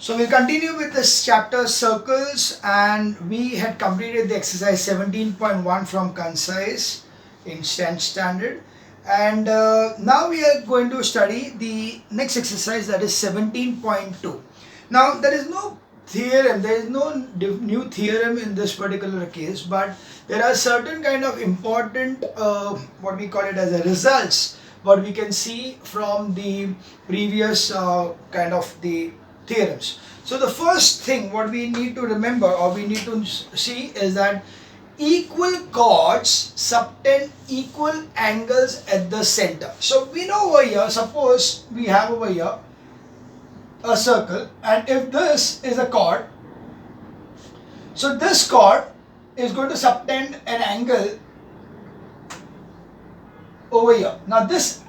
So we'll continue with this chapter circles, and we had completed the exercise 17.1 from Concise in 10th standard, and now we are going to study the next exercise, that is 17.2. Now there is no theorem, there is no new theorem in this particular case, but there are certain kind of important what we call it as a results what we can see from the previous kind of the theorems. So the first thing what we need to remember or we need to see is that equal chords subtend equal angles at the center. So we know over here, suppose we have over here a circle, and if this is a chord, so this chord is going to subtend an angle over here. Now this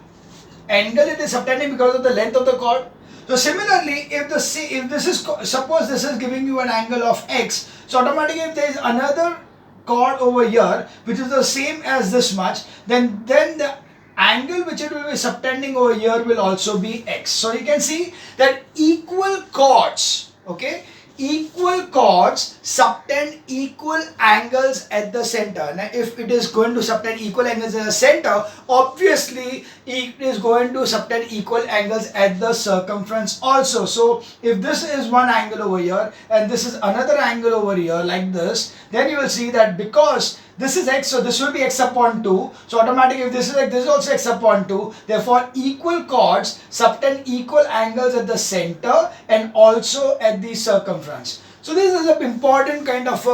angle it is subtending because of the length of the chord. So similarly, if this is, suppose this is giving you an angle of x, so automatically if there is another chord over here which is the same as this much, then the angle which it will be subtending over here will also be x. So you can see that equal chords, okay, equal chords subtend equal angles at the center. Now if it is going to subtend equal angles at the center, obviously it is going to subtend equal angles at the circumference also. So if this is one angle over here and this is another angle over here like this, then you will see that because this is x, so this will be x upon 2. So automatically if this is x, this is also x upon 2. Therefore equal chords subtend equal angles at the center and also at the circumference. So this is an important kind of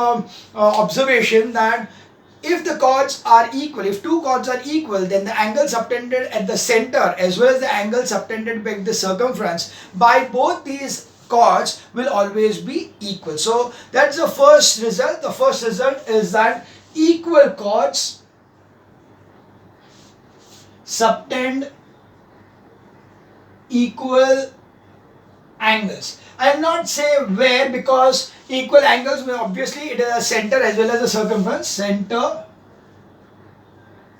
observation, that if the chords are equal, if two chords are equal, then the angle subtended at the center as well as the angle subtended by the circumference by both these chords will always be equal. So that's the first result. The first result is that equal chords subtend equal angles. I will not say where, because equal angles will obviously it is a center as well as a circumference, center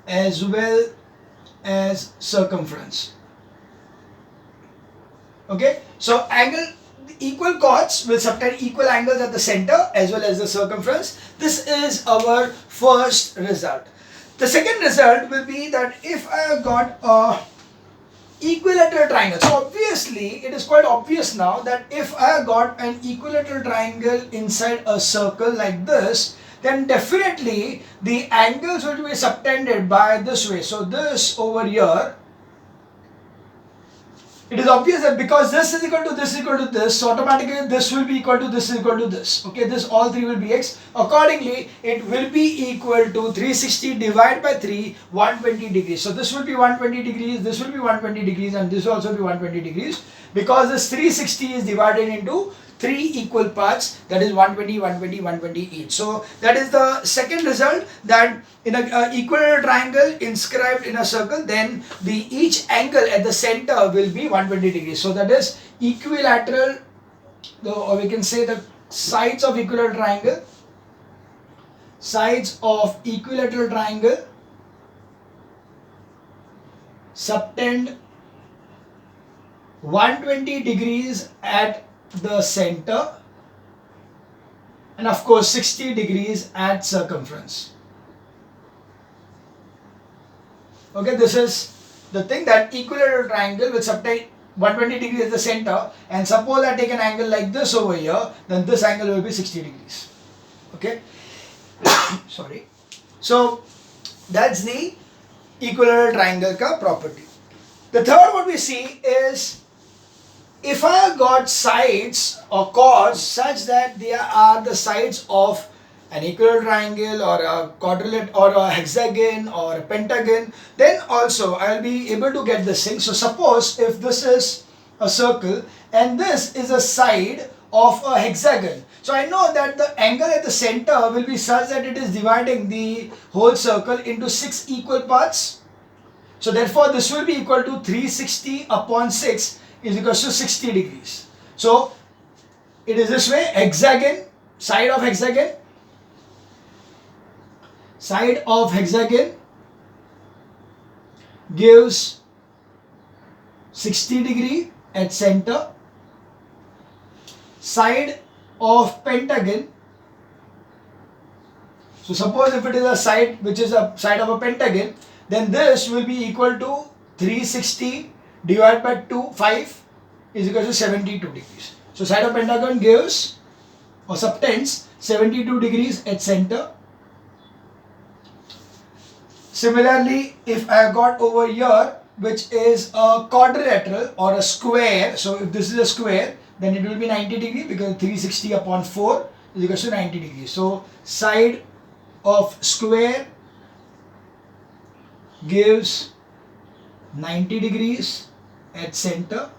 as well as circumference. Okay, so equal chords will subtend equal angles at the center as well as the circumference. This is our first result. The second result will be that if I have got a equilateral triangle, so obviously it is quite obvious now that if I have got an equilateral triangle inside a circle like this, then definitely the angles will be subtended by this way. So this over here, it is obvious that because this is equal to this is equal to this, so automatically this will be equal to this is equal to this. Okay, this all three will be x. Accordingly, it will be equal to 360 divided by 3, 120 degrees. So this will be 120 degrees, this will be 120 degrees, and this will also be 120 degrees, because this 360 is divided into 3 equal parts, that is 120, 120, 120 each. So that is the second result, that in a equilateral triangle inscribed in a circle, then the each angle at the center will be 120 degrees. So that is equilateral, or we can say the sides of equilateral triangle, sides of equilateral triangle subtend 120 degrees at the center, and of course 60 degrees at circumference. Okay, this is the thing, that equilateral triangle will subtend 120 degrees at the center, and suppose I take an angle like this over here, then this angle will be 60 degrees. Okay, sorry. So that's the equilateral triangle ka property. The third what we see is, if I have got sides or chords such that they are the sides of an equilateral triangle or a quadrilateral or a hexagon or a pentagon, then also I will be able to get this thing. So suppose if this is a circle and this is a side of a hexagon, so I know that the angle at the center will be such that it is dividing the whole circle into 6 equal parts. So therefore this will be equal to 360 upon 6 is equal to 60 degrees. So it is this way, hexagon, side of hexagon gives 60 degree at center, side of pentagon. So suppose if it is a side which is a side of a pentagon, then this will be equal to 360 divided by 5 is equal to 72 degrees. So side of pentagon gives or subtends 72 degrees at center. Similarly, if I got over here which is a quadrilateral or a square, so if this is a square, then it will be 90 degrees because 360 upon 4 is equal to 90 degrees. So side of square gives 90 degrees at center,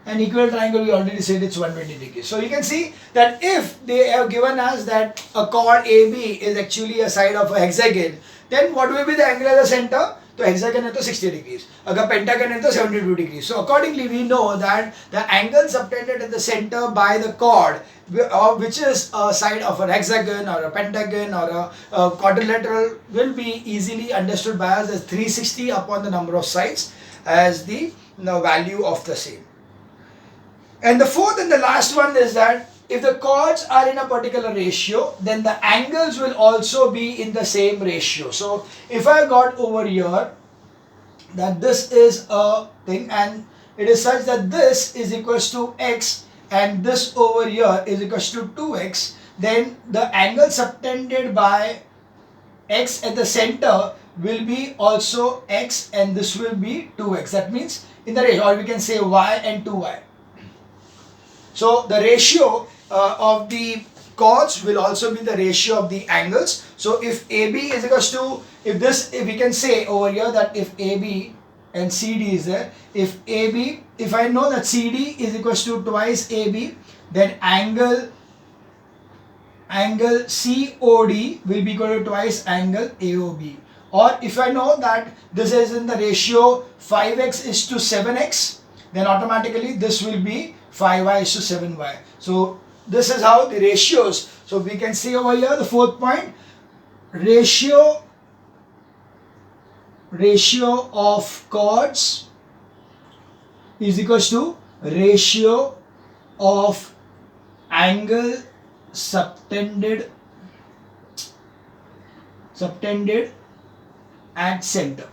and equivalent triangle we already said it's 120 degrees. So you can see that if they have given us that a chord AB is actually a side of a hexagon, then what will be the angle at the center? तो hexagon है तो 60 degrees, अगर pentagon है तो 72 degrees. So accordingly we know that the angle subtended at the center by the chord, which is a side of an hexagon or a pentagon or a quadrilateral, will be easily understood by us as 360 upon the number of sides as the value of the same. And the fourth and the last one is that if the chords are in a particular ratio, then the angles will also be in the same ratio. So if I got over here that this is a thing and it is such that this is equals to x and this over here is equals to 2x, then the angle subtended by x at the center will be also x and this will be 2x. That means in the ratio, or we can say y and 2y. So the ratio of the chords will also be the ratio of the angles. So if AB is equals to, if we can say over here that if AB and CD is there, if I know that CD is equals to twice AB, then angle COD will be equal to twice angle AOB. Or if I know that this is in the ratio 5x is to 7x, then automatically this will be 5y is to 7y. So this is how the ratios. So we can see over here the fourth point, ratio of chords is equals to ratio of angle subtended at center.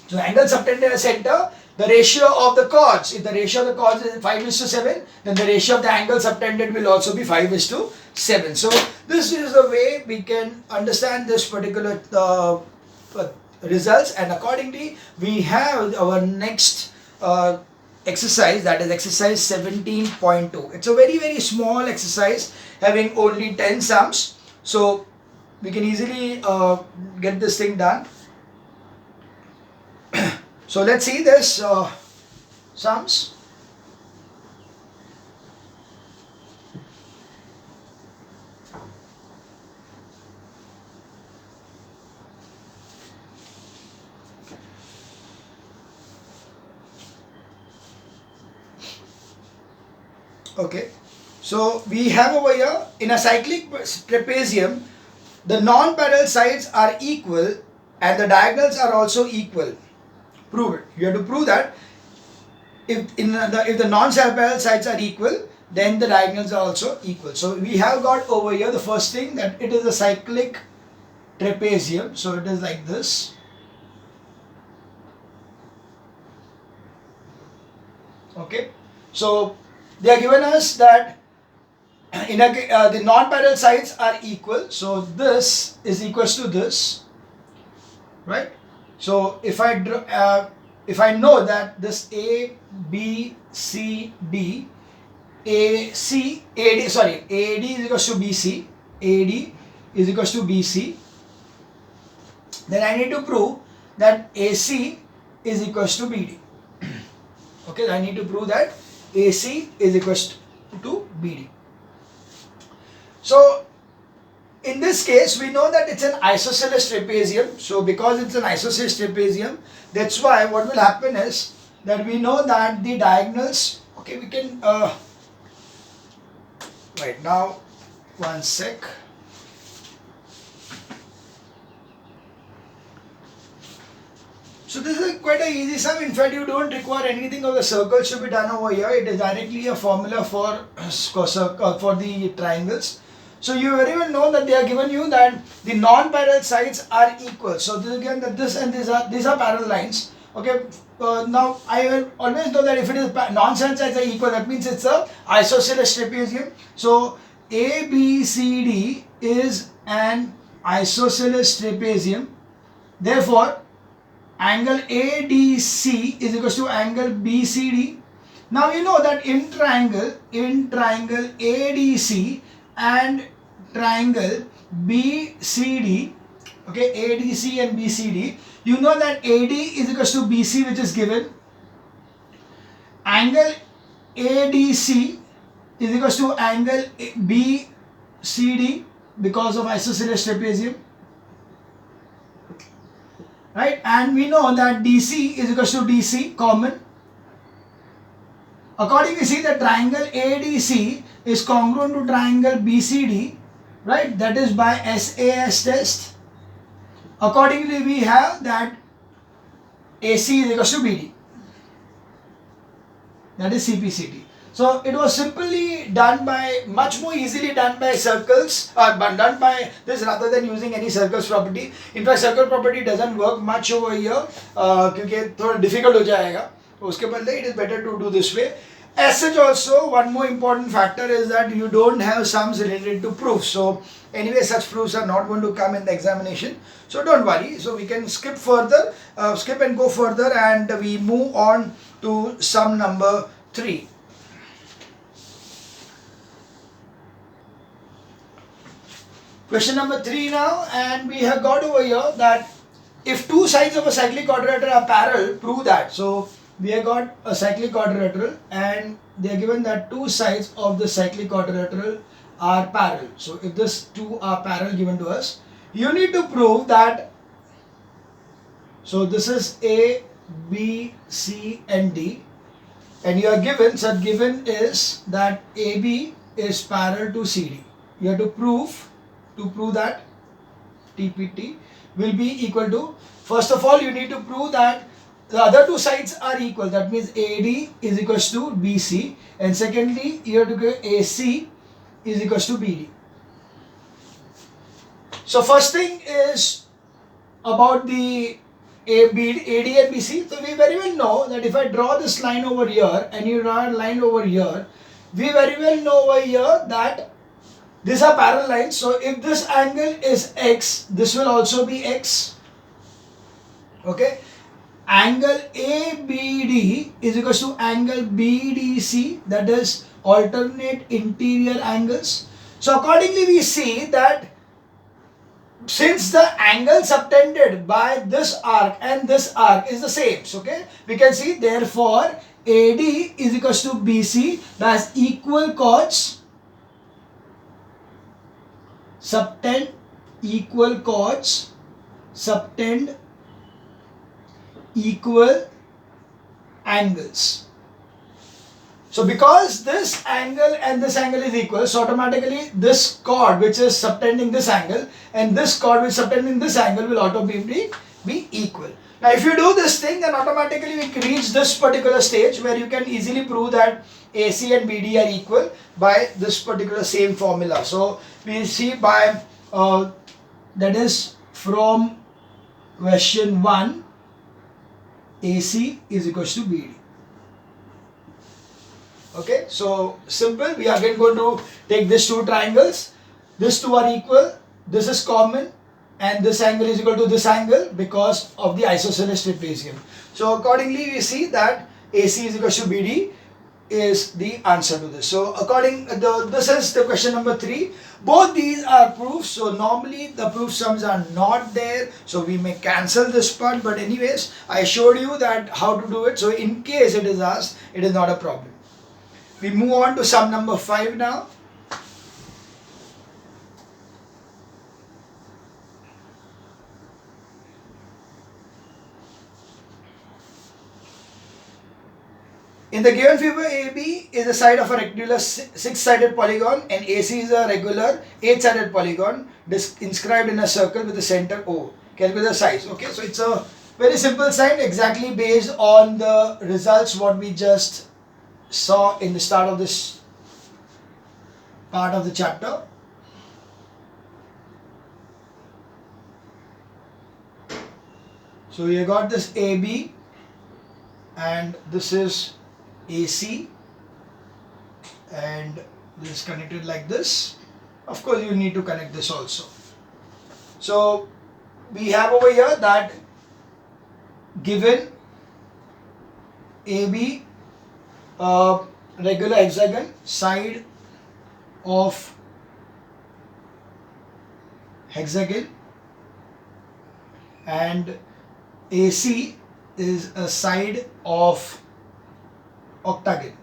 So angle subtended at center, the ratio of the chords, if the ratio of the chords is 5 is to 7, then the ratio of the angle subtended will also be 5 is to 7. So this is the way we can understand this particular results, and accordingly we have our next exercise, that is exercise 17.2. It's a very small exercise having only 10 sums. So we can easily get this thing done. So let's see this sums. Okay, so we have over here in a cyclic trapezium, the non-parallel sides are equal and the diagonals are also equal. Prove it. You have to prove that if the non-parallel sides are equal, then the diagonals are also equal. So we have got over here the first thing, that it is a cyclic trapezium. So it is like this. Okay. So they are given us that in a, the non-parallel sides are equal. So this is equals to this, right? So if I know that this A, B, C, D, AD is equals to BC, AD is equals to BC, then I need to prove that AC is equals to BD. Okay, I need to prove that AC is equals to BD. So in this case, we know that it's an isosceles trapezium. So because it's an isosceles trapezium, that's why what will happen is that we know that the diagonals, okay, we can, right now, one sec. So this is quite an easy sum. In fact, you don't require anything of the circles to be done over here. It is directly a formula for the triangles. So you very well know that they are given you that the non-parallel sides are equal. So this again that this and these are parallel lines. Okay. Now I will always know that if it is non-parallel sides are equal, that means it's a isosceles trapezium. So ABCD is an isosceles trapezium. Therefore, angle ADC is equal to angle BCD. Now you know that in triangle ADC and triangle BCD, okay, ADC and BCD, you know that AD is equal to BC, which is given. Angle ADC is equal to angle BCD because of isosceles trapezium. Right, and we know that DC is equal to DC common. Accordingly, we see that triangle ADC is congruent to triangle BCD, right? That is by SAS test. Accordingly, we have that AC is equal to BD. That is CPCD. So it was simply done by, much more easily done by circles, or done by this rather than using any circles property. In fact, circle property doesn't work much over here क्योंकि थोड़ा difficult हो जाएगा. उसके बदले it is better to do this way. As such, also one more important factor is that you don't have sums related to proofs. So anyway, such proofs are not going to come in the examination. So don't worry. So we can skip further, skip and go further, and we move on to sum number 3. Question number 3 now, and we have got over here that if two sides of a cyclic quadrilateral are parallel, prove that. So we have got a cyclic quadrilateral and they are given that two sides of the cyclic quadrilateral are parallel. So if these two are parallel given to us, you need to prove that, so this is A, B, C and D, and you are given, so given is that AB is parallel to CD. You have to prove that TPT will be equal to, first of all you need to prove that the other two sides are equal. That means AD is equal to BC, and secondly you have to get AC is equal to BD. So first thing is about the AD and BC. So we very well know that if I draw this line over here and you draw a line over here, we very well know over here that these are parallel lines. So if this angle is X, this will also be X. Okay. Angle ABD is equal to angle BDC, that is alternate interior angles. So accordingly we see that since the angle subtended by this arc and this arc is the same, okay, we can see therefore AD is equal to BC, that's equal chords, subtend equal chords, subtend equal angles. So because this angle and this angle is equal, so automatically this chord which is subtending this angle and this chord which is subtending this angle will automatically be equal. Now if you do this thing, then automatically we reach this particular stage where you can easily prove that AC and BD are equal by this particular same formula. So we see by that is from question 1, AC is equal to BD. Okay, so simple. We are again going to take these two triangles. These two are equal. This is common, and this angle is equal to this angle because of the isosceles trapezium. So accordingly, we see that AC is equal to BD is the answer to this. So this is the question number 3. Both these are proofs. So normally the proof sums are not there. So we may cancel this part. But anyways, I showed you that how to do it. So in case it is asked, it is not a problem. We move on to sum number 5 now. In the given figure, AB is the side of a rectangular 6-sided polygon and AC is a regular 8-sided polygon inscribed in a circle with the center O. Calculate the size. Okay, so it's a Very simple sign, exactly based on the results what we just saw in the start of this part of the chapter. So you got this AB and this is AC and this is connected like this. Of course you need to connect this also. So we have over here that given AB, regular hexagon, side of hexagon, and AC is a side of octagon.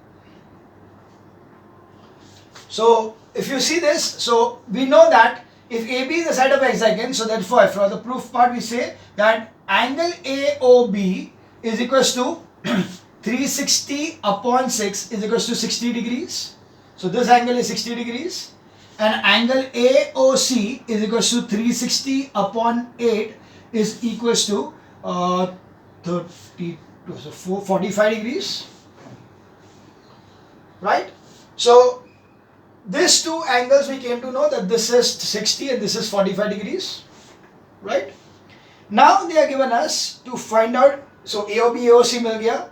So if you see this, so we know that if AB is the side of hexagon, so therefore for the proof part we say that angle AOB is equals to 360 upon 6 is equals to 60 degrees. So this angle is 60 degrees, and angle AOC is equals to 360 upon 8 is equals to 45 degrees, right? So these two angles we came to know that this is 60 and this is 45 degrees, right? Now they are given us to find out, so AOB AOC mil gaya.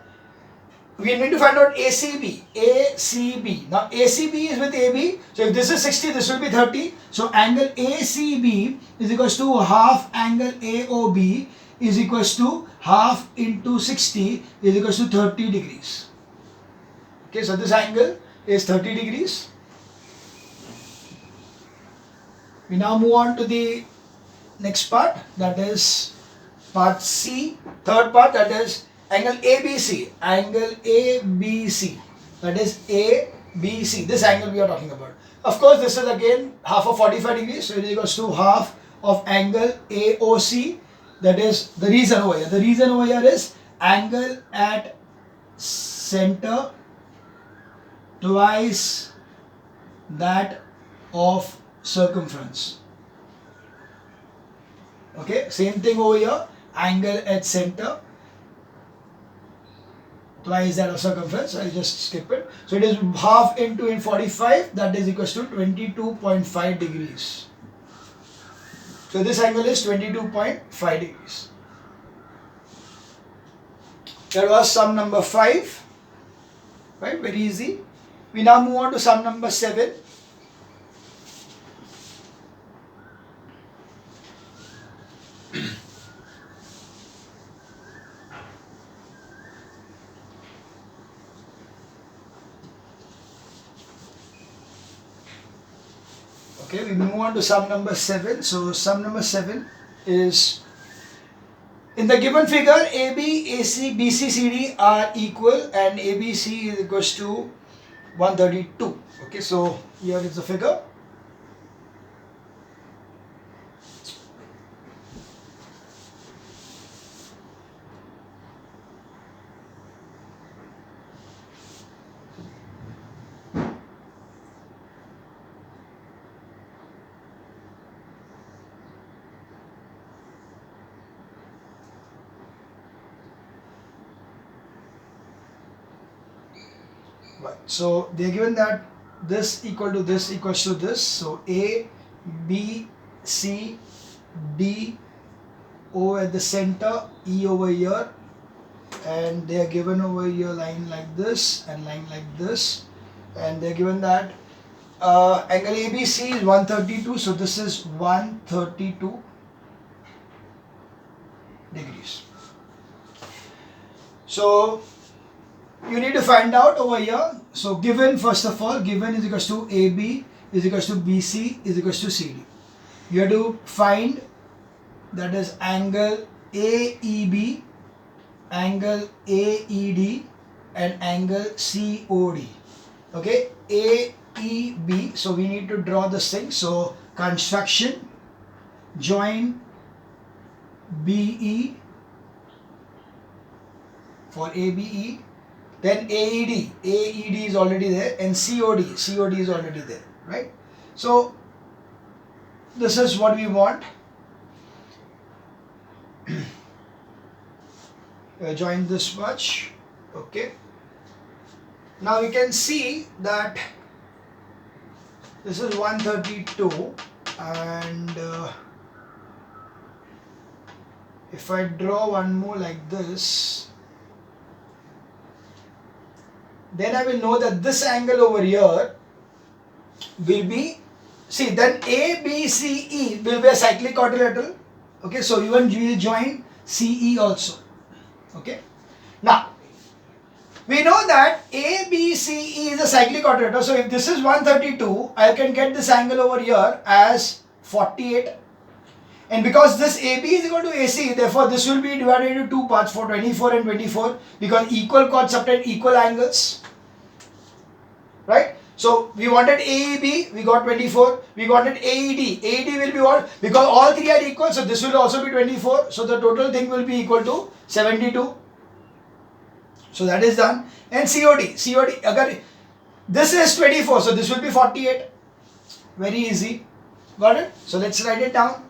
We need to find out ACB. ACB. Now ACB is with AB. So if this is 60, this will be 30. So angle ACB is equals to half angle AOB is equals to half into 60 is equals to 30 degrees. Okay, so this angle is 30 degrees. We now move on to the next part, that is part C, third part, that is angle ABC, angle ABC, that is ABC, this angle we are talking about. Of course, this is again half of 45 degrees, so it is equals to half of angle AOC, that is the reason over here. The reason over here is angle at center twice that of circumference. Okay, same thing over here, angle at center twice that of circumference. I'll just skip it. So it is half into in 45, that is equals to 22.5 degrees. So this angle is 22.5 degrees. That was sum number 5, right? Very easy. We now move on to sum number 7. Okay, we move on to sum number 7. So sum number 7 is, in the given figure, AB, AC, BC, CD are equal and ABC is equals to 132. Okay, so here is the figure. Right. So they are given that this equal to this equals to this. So A, B, C, D, O at the center, E over here, and they are given over here line like this and line like this, and they are given that angle ABC is 132. So this is 132 degrees. So you need to find out over here. So given, first of all, given is equals to AB is equals to BC is equals to CD. You have to find, that is angle AEB, angle AED, and angle COD. Okay, AEB. So we need to draw this thing. So construction, join BE for ABE. Then AED is already there, and COD is already there, right? So this is what we want. join this much. Okay. Now we can see that this is 132, and if I draw one more like this, then I will know that this angle over here will be, see, then ABCE will be a cyclic quadrilateral. Okay, so even we will join CE also. Okay, now we know that ABCE is a cyclic quadrilateral. So if this is 132, I can get this angle over here as 48. And because this AB is equal to AC, therefore this will be divided into two parts for 24 and 24, because equal chords subtend equal angles. Right? So we wanted AEB, we got 24. We wanted AED. AED will be what? Because all three are equal, so this will also be 24. So the total thing will be equal to 72. So that is done. And COD, agar this is 24, so this will be 48. Very easy. Got it? So let's write it down.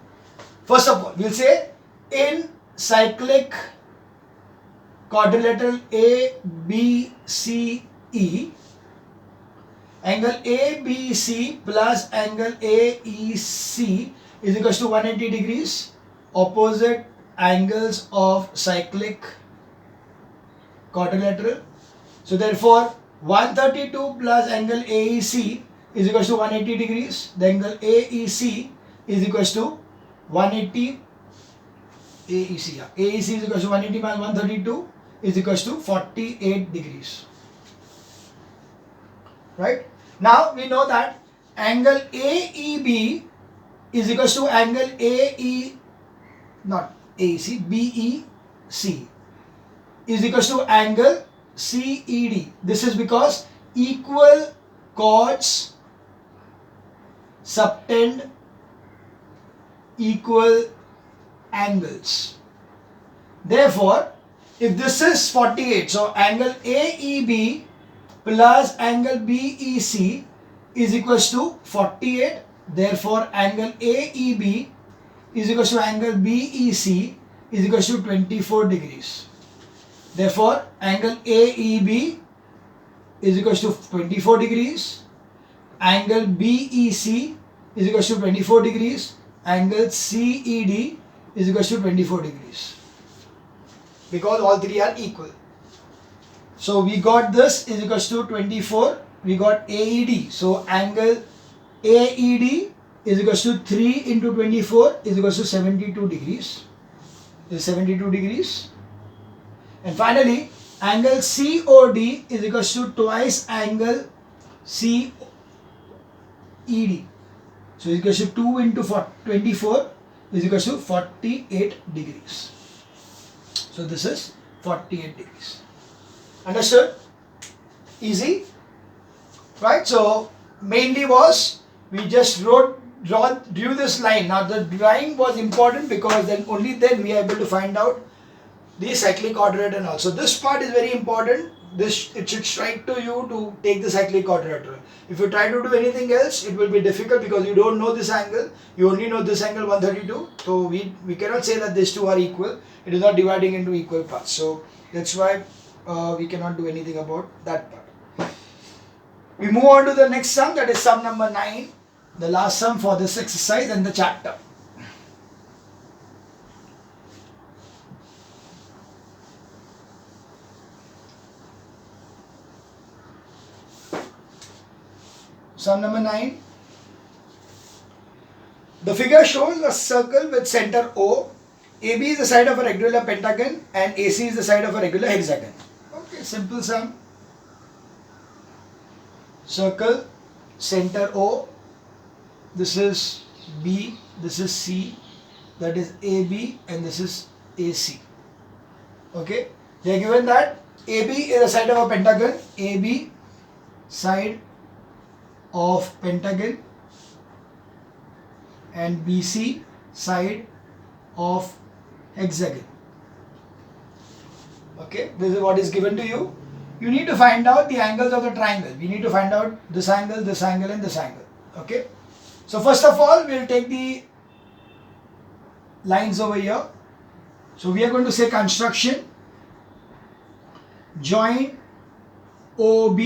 First of all, we'll say in cyclic quadrilateral ABCE, angle ABC plus angle AEC is equal to 180 degrees, opposite angles of cyclic quadrilateral. So therefore 132 plus angle AEC is equal to 180 degrees. The angle AEC is equal to 180 AEC. AEC is equal to 180 minus 132 is equal to 48 degrees. Right? Now we know that angle AEB is equal to angle BEC is equal to angle CED. This is because equal chords subtend equal angles. Therefore, if this is 48, so angle AEB plus angle BEC is equal to 48. Therefore, angle AEB is equal to angle BEC is equal to 24 degrees. Therefore, angle AEB is equal to 24 degrees. Angle BEC is equal to 24 degrees. Angle CED is equal to 24 degrees. Because all three are equal. So we got this is equal to 24. We got AED. So angle AED is equal to 3 into 24 is equal to 72 degrees. Is 72 degrees. And finally, angle COD is equal to twice angle CED. So is equal to 2 into 24 is equal to 48 degrees. So this is 48 degrees. Understood? Easy? Right? So mainly was we just drew this line. Now the drawing was important because then only then we are able to find out the cyclic quadrilateral and all. So this part is very important. It should strike to you to take the cyclic quadrilateral. If you try to do anything else, it will be difficult because you don't know this angle. You only know this angle 132. So we cannot say that these two are equal. It is not dividing into equal parts. So that's why we cannot do anything about that part. We move on to the next sum, that is sum number 9, the last sum for this exercise and the chapter. Sum number 9. The figure shows a circle with center O. AB is the side of a regular pentagon and AC is the side of a regular hexagon. Okay, simple sum. Circle, center O. This is B, this is C, that is AB, and this is AC. Okay, they are given that AB is the side of a pentagon, AB side of pentagon, and BC side of hexagon. Okay, this is what is given to you. You need to find out the angles of the triangle. We need to find out this angle, and this angle. Okay, so first of all, we will take the lines over here. So we are going to say construction. join OB,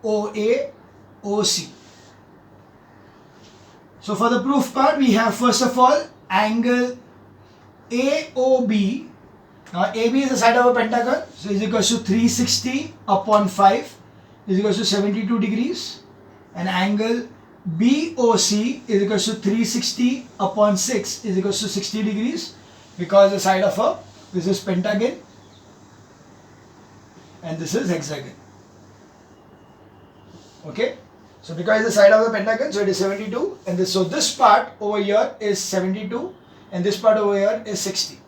OA, OC. So for the proof part, we have first of all angle AOB. Now AB is the side of a pentagon, so is equals to 360 upon 5 is equals to 72 degrees, and angle BOC is equals to 360 upon 6 is equals to 60 degrees, because the side of a, this is pentagon and this is hexagon. Okay, so because the side of the pentagon, so it is 72, and this, so this part over here is 72 and this part over here is 60.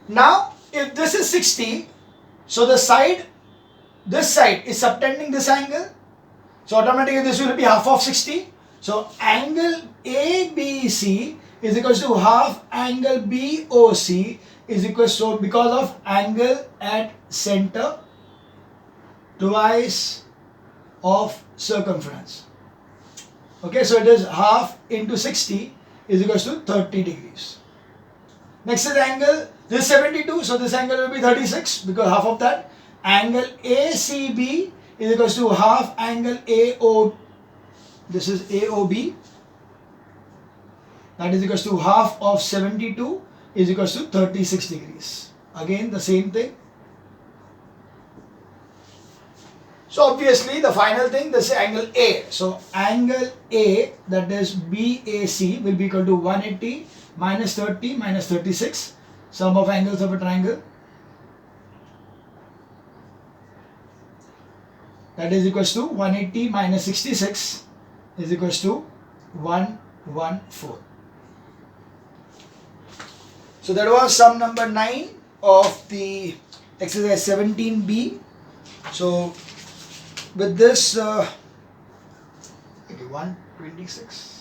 Now if this is 60, so the side, this side is subtending this angle, so automatically this will be half of 60. So angle ABC is equals to half angle BOC is equals to, because of angle at center, twice of circumference. Okay, so it is half into 60 is equals to 30 degrees. Next is angle, this is 72, so this angle will be 36 because half of that. Angle ACB is equals to half angle AO, this is AOB, that is equals to half of 72 is equals to 36 degrees. Again the same thing. So obviously the final thing, this is angle A. So angle A, that is BAC, will be equal to 180 minus 30 minus 36, sum of angles of a triangle. That is equals to 180 minus 66 is equals to 114. So that was sum number 9 of the exercise 17B. So with this, okay, 126.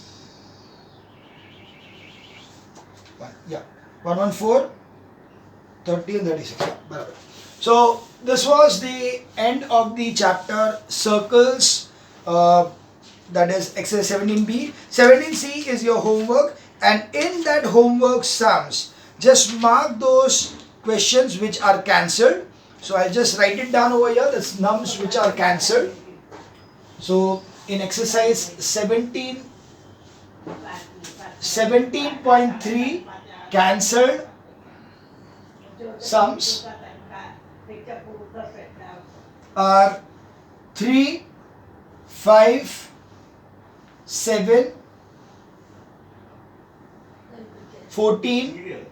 Yeah, 114, 30 and 36. Yeah, barabar. So this was the end of the chapter circles, that is exercise 17B. 17C is your homework, and in that homework sums, just mark those questions which are cancelled. So I'll just write it down over here, that's nums which are cancelled. So in exercise 17.3 cancelled sums are 3, 5, 7, 14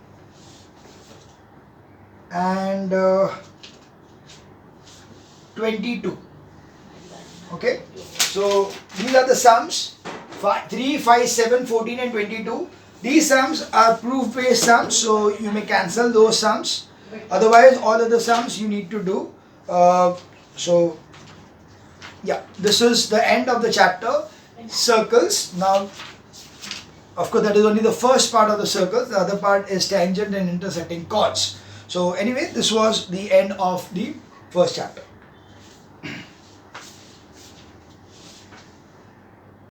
and 22. Okay, so these are the sums, 3, 5, 7, 14 and 22. These sums are proof based sums, so you may cancel those sums. Otherwise all other sums you need to do. So yeah, this is the end of the chapter circles. Now of course that is only the first part of the circles, the other part is tangent and intersecting chords. So anyway, this was the end of the first chapter.